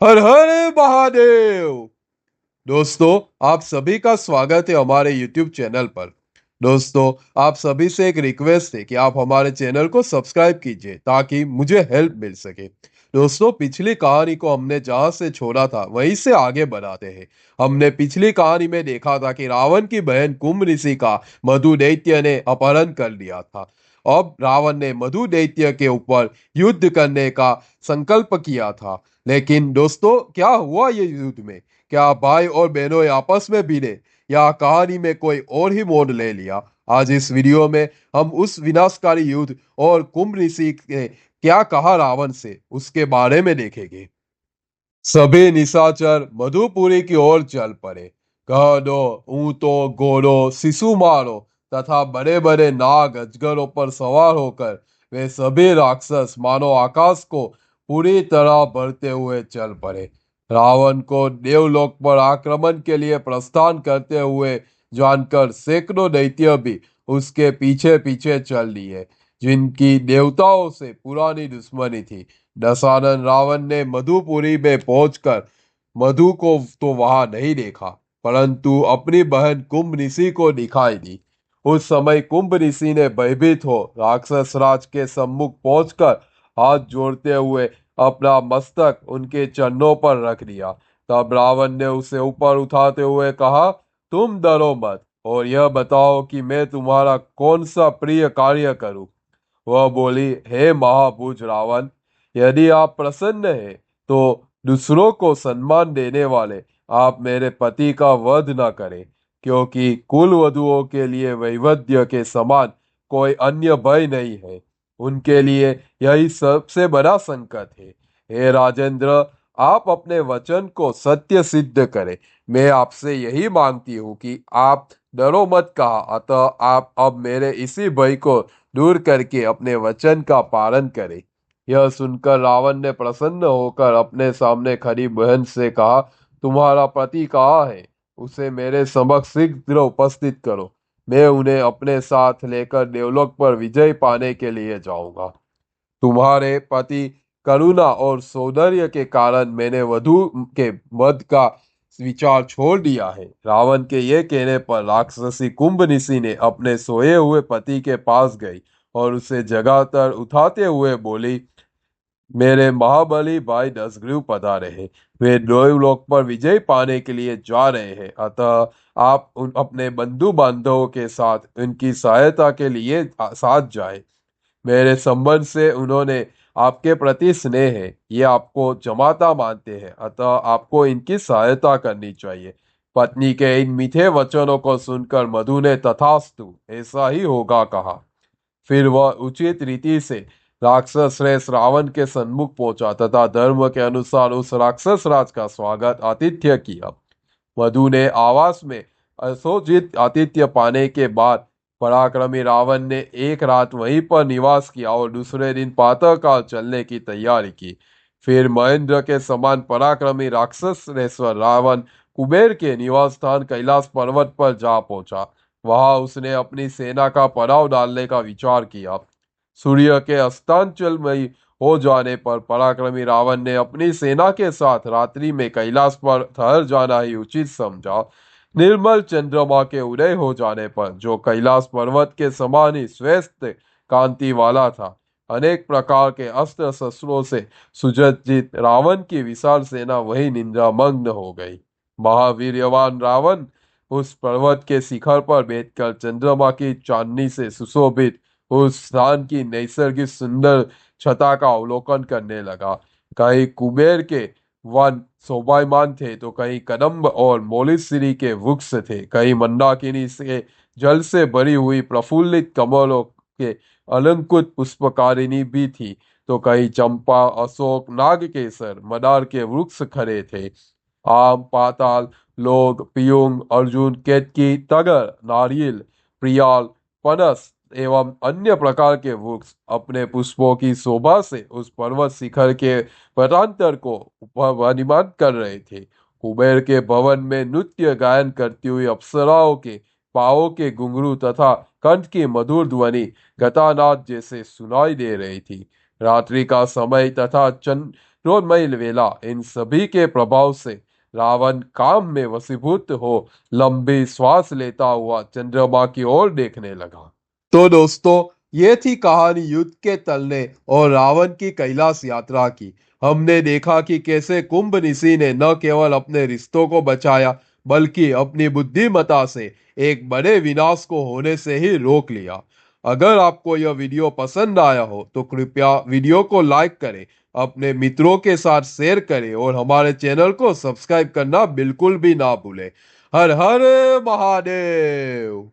हर हर महादेव। दोस्तों, आप सभी का स्वागत है हमारे YouTube चैनल पर। दोस्तों, आप सभी से एक रिक्वेस्ट है कि आप हमारे चैनल को सब्सक्राइब कीजिए ताकि मुझे हेल्प मिल सके। दोस्तों, पिछली कहानी को हमने जहां से छोड़ा था वहीं से आगे बढ़ाते हैं। हमने पिछली कहानी में देखा था कि रावण की बहन कुंभ ऋषि का मधु दैत्य ने अपहरण कर लिया था। अब रावण ने मधु दैत्य के ऊपर युद्ध करने का संकल्प किया था। लेकिन दोस्तों, क्या हुआ ये युद्ध में? क्या भाई और बहनों आपस में भिड़े या कहानी में कोई और ही मोड़ ले लिया? आज इस वीडियो में हम उस विनाशकारी युद्ध और कुंभ ऋषि ने क्या कहा रावण से उसके बारे में देखेंगे। सभी निशाचर मधुपुरी की ओर चल पड़े। गधों, ऊंटों, घोड़ों, शिशु मारो तथा बड़े बड़े नाग अजगरों पर सवार होकर वे सभी राक्षस मानो आकाश को पूरी तरह भरते हुए चल पड़े। रावण को देवलोक पर आक्रमण के लिए प्रस्थान करते हुए जानकर सैकड़ों दैत्य भी उसके पीछे पीछे चल दिए, जिनकी देवताओं से पुरानी दुश्मनी थी। दशानन रावण ने मधुपुरी में पहुंचकर मधु को तो वहां नहीं देखा, परंतु अपनी बहन कुंभ ऋषि को दिखाई दी। उस समय कुंभ ऋषि ने भयभीत हो राक्षस राज के सम्मुख पहुंचकर हाथ जोड़ते हुए अपना मस्तक उनके चरणों पर रख दिया। तब रावण ने उसे ऊपर उठाते हुए कहा, तुम डरो मत और यह बताओ कि मैं तुम्हारा कौन सा प्रिय कार्य करूं। वह बोली, हे महाभुज रावण, यदि आप प्रसन्न हैं तो दूसरों को सम्मान देने वाले आप मेरे पति का वध न करें, क्योंकि कुल वधुओं के लिए वैवध्य के समान कोई अन्य भय नहीं है। उनके लिए यही सबसे बड़ा संकट है। हे राजेंद्र, आप अपने वचन को सत्य सिद्ध करें। मैं आपसे यही मांगती हूँ कि आप डरो मत कहा, अतः आप अब मेरे इसी भय को दूर करके अपने वचन का पालन करे। यह सुनकर रावण ने प्रसन्न होकर अपने सामने खड़ी बहन से कहा, तुम्हारा पति कहाँ है? उसे मेरे समक्ष शीघ्र उपस्थित करो। मैं उन्हें अपने साथ लेकर देवलोक पर विजय पाने के लिए जाऊंगा। तुम्हारे पति करुणा और सौंदर्य के कारण मैंने वधु के वध का विचार छोड़ दिया है। रावण के ये कहने पर राक्षसी कुंभ ऋषि ने अपने सोए हुए पति के पास गई और उसे जगाकर उठाते हुए बोली, मेरे महाबली भाई दसग्रीव पधारे हैं। वे देवलोक पर विजय पाने के लिए जा रहे हैं, अतः आप अपने बंधु बांधवों के साथ उनकी सहायता के लिए साथ जाए। मेरे संबंध से उन्होंने आपके प्रति स्नेह है, ये आपको जमाता मानते हैं, अतः आपको इनकी सहायता करनी चाहिए। पत्नी के इन मीठे वचनों को सुनकर मधु ने तथास्तु, ऐसा ही होगा कहा। फिर वह उचित रीति से राक्षस श्रेष्ठ रावण के सन्मुख पहुंचा तथा धर्म के अनुसार उस राक्षस राज का स्वागत आतिथ्य किया। मधु ने आवास में असोचित आतिथ्य पाने के बाद पराक्रमी रावण ने एक रात वहीं पर निवास किया और दूसरे दिन प्रातःकाल चलने की तैयारी की। फिर महेंद्र के समान पराक्रमी राक्षसेश्वर रावण कुबेर के निवास स्थान कैलाश पर्वत पर जा पहुंचा। वहां उसने अपनी सेना का पड़ाव डालने का विचार किया। सूर्य के अस्तांचलमयी हो जाने पर पराक्रमी रावण ने अपनी सेना के साथ रात्रि में कैलाश पर ठहर जाना ही उचित समझा। निर्मल चंद्रमा के उदय हो जाने पर, जो कैलाश पर्वत के समान ही श्वेत कांति वाला था, अनेक प्रकार के अस्त्र शस्त्रों से सुसज्जित रावण की विशाल सेना वही निंद्रामग्न हो गई। महावीर्यवान रावण उस पर्वत के शिखर पर बैठकर चंद्रमा की चांदनी से सुशोभित उस स्थान की नैसर्गिक सुंदर छटा का अवलोकन करने लगा। कहीं कुबेर के वन शोभायमान थे तो कहीं कदम्ब और मोलिश्री के वृक्ष थे, कहीं मंदाकिनी से जल से भरी हुई प्रफुल्लित कमलों के अलंकृत पुष्पकारिणी भी थी, तो कहीं चंपा, अशोक, नागकेसर, मदार के वृक्ष खड़े थे। आम, पाताल, लोग, पियूंग, अर्जुन, केतकी, तगर, नारियल, प्रियाल, पनस एवं अन्य प्रकार के वृक्ष अपने पुष्पों की शोभा से उस पर्वत शिखर के पदांतर को वहनीमान कर रहे थे। कुबेर के भवन में नृत्य गायन करती हुई अप्सराओं के पाँवों के घुंघरू तथा कंठ की मधुर ध्वनि गतानाद जैसे सुनाई दे रही थी। रात्रि का समय तथा क्रोधमयी वेला इन सभी के प्रभाव से रावण काम में वशीभूत हो लंबी श्वास लेता हुआ चंद्रमा की ओर देखने लगा। तो दोस्तों, ये थी कहानी युद्ध के तलने और रावण की कैलाश यात्रा की। हमने देखा कि कैसे कुंभनिशी ने न केवल अपने रिश्तों को बचाया बल्कि अपनी बुद्धिमत्ता से एक बड़े विनाश को होने से ही रोक लिया। अगर आपको यह वीडियो पसंद आया हो तो कृपया वीडियो को लाइक करें, अपने मित्रों के साथ शेयर करें और हमारे चैनल को सब्सक्राइब करना बिल्कुल भी ना भूलें। हर हर महादेव।